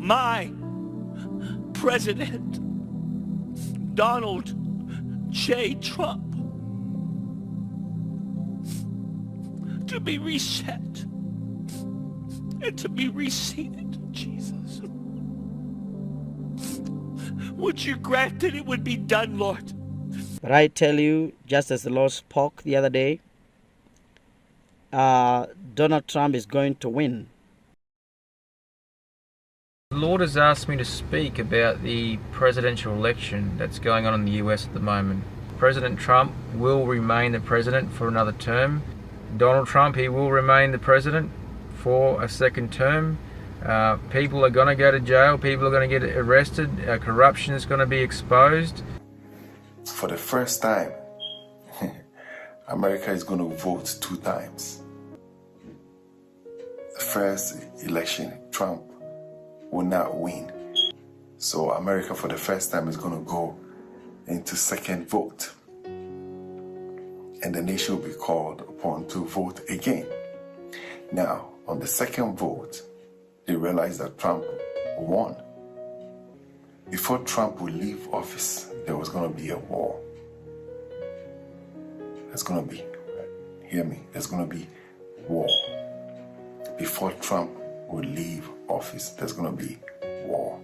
my President, Donald J. Trump, to be reset and to be reseated, Jesus. Would you grant that it would be done, Lord? But I tell you, just as the Lord spoke the other day, Donald Trump is going to win. The Lord has asked me to speak about the presidential election that's going on in the US at the moment. President Trump will remain the president for another term. Donald Trump, he will remain the president for a second term. People are going to go to jail. People are going to get arrested. Corruption is going to be exposed. For the first time, America is going to vote 2 times. The first election, Trump will not win. So America, for the first time, is going to go into second vote. And the nation will be called upon to vote again. Now, on the second vote, they realized that Trump won. Before Trump would leave office, there was going to be a war. There's going to be, hear me, there's going to be war. Before Trump would leave office, there's going to be war.